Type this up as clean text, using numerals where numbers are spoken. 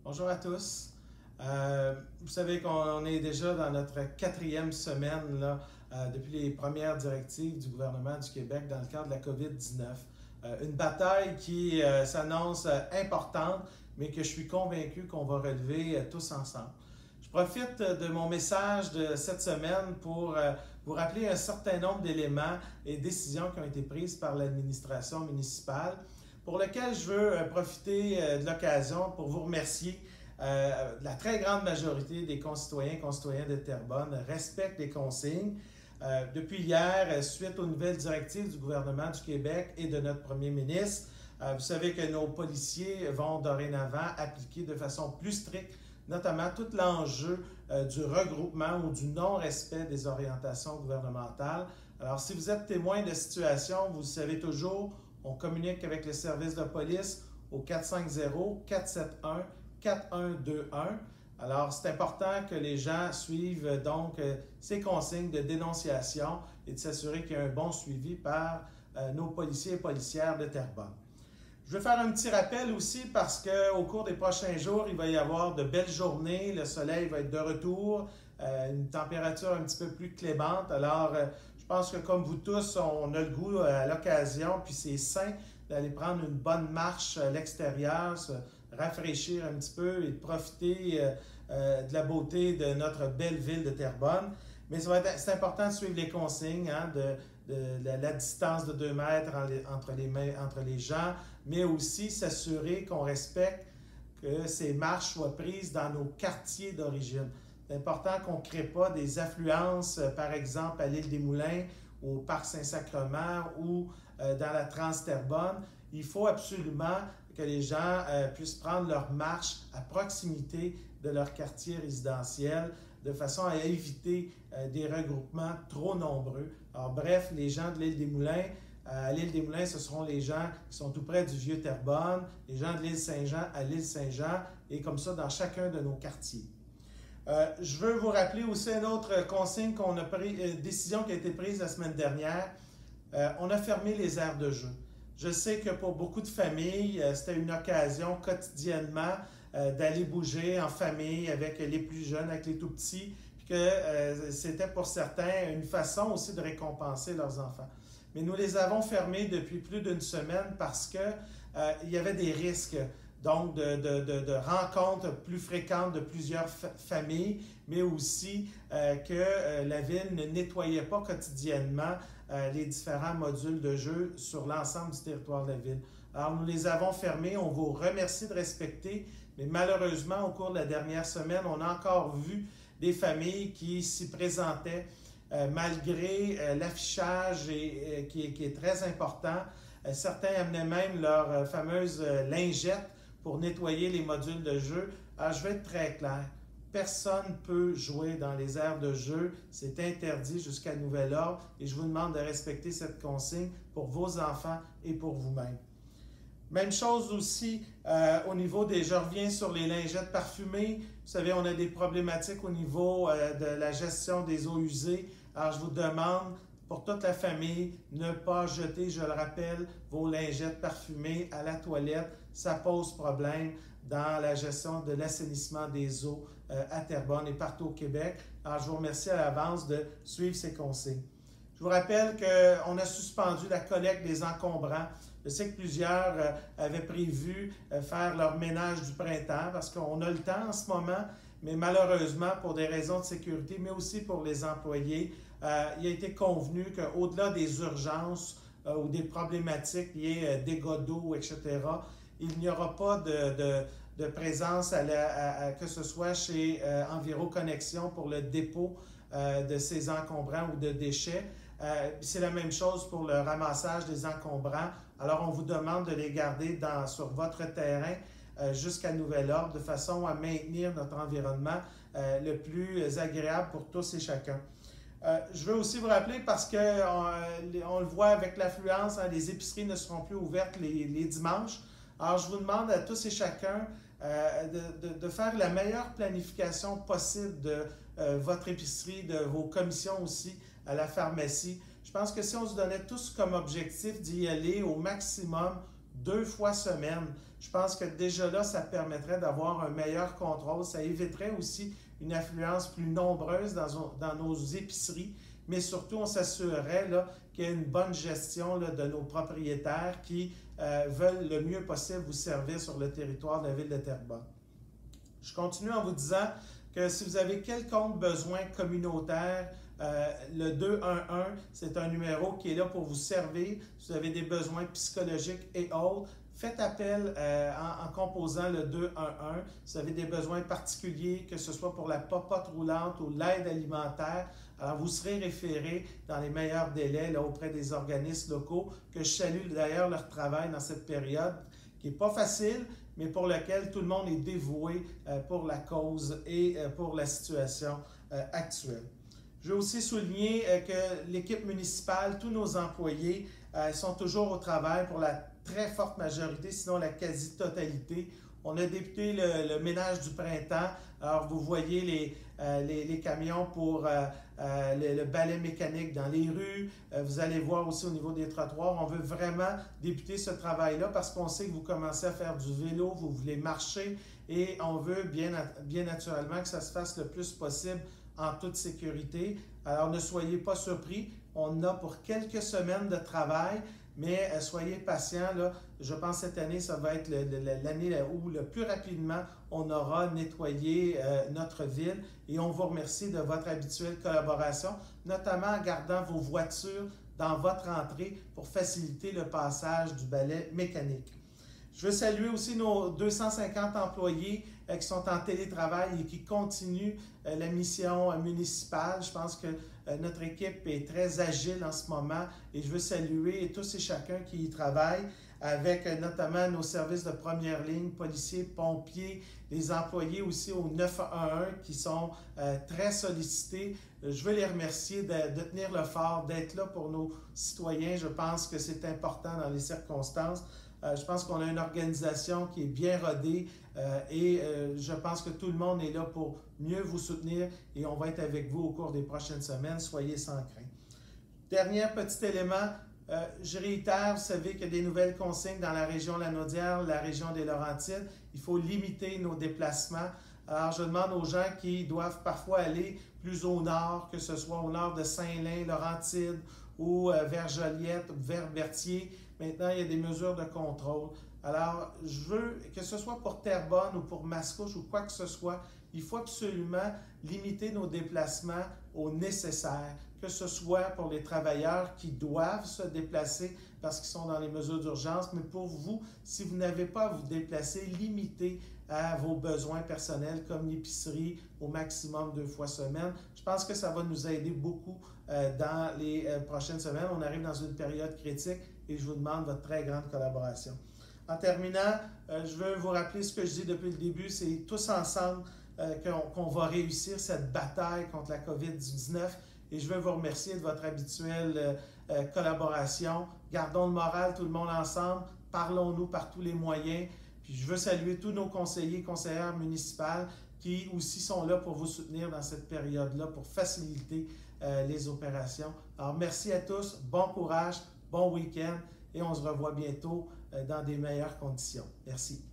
Bonjour à tous. Vous savez qu'on est déjà dans notre 4e semaine là, depuis les premières directives du gouvernement du Québec dans le cadre de la COVID-19. Une bataille qui s'annonce importante, mais que je suis convaincu qu'on va relever tous ensemble. Je profite de mon message de cette semaine pour vous rappeler un certain nombre d'éléments et décisions qui ont été prises par l'administration municipale, pour lequel je veux profiter de l'occasion pour vous remercier. La très grande majorité des concitoyens de Terrebonne respectent les consignes. Depuis hier, suite aux nouvelles directives du gouvernement du Québec et de notre premier ministre, vous savez que nos policiers vont dorénavant appliquer de façon plus stricte, notamment tout l'enjeu du regroupement ou du non-respect des orientations gouvernementales. Alors, si vous êtes témoin de situation, vous le savez toujours, on communique avec le service de police au 450-471-4121. Alors, c'est important que les gens suivent donc ces consignes de dénonciation et de s'assurer qu'il y a un bon suivi par nos policiers et policières de Terrebonne. Je vais faire un petit rappel aussi parce qu'au cours des prochains jours, il va y avoir de belles journées. Le soleil va être de retour, une température un petit peu plus clémente. Alors, je pense que comme vous tous, on a le goût à l'occasion, puis c'est sain d'aller prendre une bonne marche à l'extérieur, se rafraîchir un petit peu et de profiter de la beauté de notre belle ville de Terrebonne. Mais c'est important de suivre les consignes, de la distance de 2 mètres entre les gens, mais aussi s'assurer qu'on respecte que ces marches soient prises dans nos quartiers d'origine. C'est important qu'on ne crée pas des affluences, par exemple, à l'île des Moulins, au Parc Saint-Sacrement ou dans la Trans-Terrebonne. Il faut absolument que les gens puissent prendre leur marche à proximité de leur quartier résidentiel, de façon à éviter des regroupements trop nombreux. Alors bref, les gens de l'île des Moulins, à l'île des Moulins, ce seront les gens qui sont tout près du Vieux-Terrebonne, les gens de l'île Saint-Jean à l'île Saint-Jean, et comme ça dans chacun de nos quartiers. Je veux vous rappeler aussi une autre consigne décision qui a été prise la semaine dernière. On a fermé les aires de jeu. Je sais que pour beaucoup de familles, c'était une occasion quotidiennement d'aller bouger en famille avec les plus jeunes, avec les tout petits, puis que c'était pour certains une façon aussi de récompenser leurs enfants. Mais nous les avons fermés depuis plus d'une semaine parce que il y avait des risques, donc de rencontres plus fréquentes de plusieurs familles, mais aussi que la ville ne nettoyait pas quotidiennement les différents modules de jeu sur l'ensemble du territoire de la ville. Alors, nous les avons fermés, on vous remercie de respecter, mais malheureusement, au cours de la dernière semaine, on a encore vu des familles qui s'y présentaient malgré l'affichage qui est très important. Certains amenaient même leur fameuse lingette pour nettoyer les modules de jeu. Alors, je vais être très clair. Personne ne peut jouer dans les aires de jeu. C'est interdit jusqu'à nouvel ordre et je vous demande de respecter cette consigne pour vos enfants et pour vous-même. Même chose aussi au niveau je reviens sur les lingettes parfumées. Vous savez, on a des problématiques au niveau de la gestion des eaux usées. Alors, je vous demande, pour toute la famille, ne pas jeter, je le rappelle, vos lingettes parfumées à la toilette. Ça pose problème dans la gestion de l'assainissement des eaux à Terrebonne et partout au Québec. Alors, je vous remercie à l'avance de suivre ces consignes. Je vous rappelle qu'on a suspendu la collecte des encombrants. Je sais que plusieurs avaient prévu faire leur ménage du printemps parce qu'on a le temps en ce moment, mais malheureusement, pour des raisons de sécurité, mais aussi pour les employés, il a été convenu qu'au-delà des urgences ou des problématiques liées dégâts d'eau, etc., il n'y aura pas de présence que ce soit chez Enviro Connexion pour le dépôt de ces encombrants ou de déchets. C'est la même chose pour le ramassage des encombrants. Alors, on vous demande de les garder sur votre terrain jusqu'à nouvel ordre, de façon à maintenir notre environnement le plus agréable pour tous et chacun. Je veux aussi vous rappeler, parce qu'on le voit avec l'affluence, les épiceries ne seront plus ouvertes les dimanches. Alors, je vous demande à tous et chacun de faire la meilleure planification possible de votre épicerie, de vos commissions aussi à la pharmacie. Je pense que si on se donnait tous comme objectif d'y aller au maximum 2 fois semaine. Je pense que déjà là, ça permettrait d'avoir un meilleur contrôle. Ça éviterait aussi une affluence plus nombreuse dans nos épiceries, mais surtout, on s'assurerait qu'il y ait une bonne gestion là, de nos propriétaires qui veulent le mieux possible vous servir sur le territoire de la ville de Terrebonne. Je continue en vous disant que si vous avez quelconque besoin communautaire, le 211, c'est un numéro qui est là pour vous servir. Si vous avez des besoins psychologiques et autres, faites appel en composant le 211. Si vous avez des besoins particuliers, que ce soit pour la popote roulante ou l'aide alimentaire, alors vous serez référé dans les meilleurs délais là, auprès des organismes locaux, que je salue d'ailleurs leur travail dans cette période, qui n'est pas facile, mais pour lequel tout le monde est dévoué pour la cause et pour la situation actuelle. Je veux aussi souligner que l'équipe municipale, tous nos employés sont toujours au travail pour la très forte majorité, sinon la quasi-totalité. On a débuté le ménage du printemps. Alors, vous voyez les camions pour le balai mécanique dans les rues. Vous allez voir aussi au niveau des trottoirs. On veut vraiment débuter ce travail-là parce qu'on sait que vous commencez à faire du vélo, vous voulez marcher et on veut bien naturellement que ça se fasse le plus possible en toute sécurité. Alors, ne soyez pas surpris. On a pour quelques semaines de travail, mais soyez patients. Là. Je pense que cette année, ça va être l'année où le plus rapidement on aura nettoyé notre ville. Et on vous remercie de votre habituelle collaboration, notamment en gardant vos voitures dans votre entrée pour faciliter le passage du balai mécanique. Je veux saluer aussi nos 250 employés qui sont en télétravail et qui continuent la mission municipale. Je pense que notre équipe est très agile en ce moment et je veux saluer tous et chacun qui y travaillent avec notamment nos services de première ligne, policiers, pompiers, les employés aussi au 911 qui sont très sollicités. Je veux les remercier de tenir le fort, d'être là pour nos citoyens. Je pense que c'est important dans les circonstances. Je pense qu'on a une organisation qui est bien rodée et je pense que tout le monde est là pour mieux vous soutenir et on va être avec vous au cours des prochaines semaines. Soyez sans crainte. Dernier petit élément, je réitère, vous savez qu'il y a des nouvelles consignes dans la région Lanaudière, la région des Laurentides. Il faut limiter nos déplacements. Alors, je demande aux gens qui doivent parfois aller plus au nord, que ce soit au nord de Saint-Lin, Laurentides ou vers Joliette, vers Berthier. Maintenant, il y a des mesures de contrôle. Alors, je veux que ce soit pour Terrebonne ou pour Mascouche ou quoi que ce soit, il faut absolument limiter nos déplacements au nécessaire, que ce soit pour les travailleurs qui doivent se déplacer parce qu'ils sont dans les mesures d'urgence, mais pour vous, si vous n'avez pas à vous déplacer, limitez à vos besoins personnels comme l'épicerie au maximum 2 fois semaine. Je pense que ça va nous aider beaucoup dans les prochaines semaines. On arrive dans une période critique et je vous demande votre très grande collaboration. En terminant, je veux vous rappeler ce que je dis depuis le début, c'est tous ensemble qu'on va réussir cette bataille contre la COVID-19 et je veux vous remercier de votre habituelle collaboration. Gardons le moral, tout le monde ensemble, parlons-nous par tous les moyens. Puis je veux saluer tous nos conseillers et conseillères municipales qui aussi sont là pour vous soutenir dans cette période-là, pour faciliter les opérations. Alors merci à tous, bon courage, bon week-end et on se revoit bientôt dans des meilleures conditions. Merci.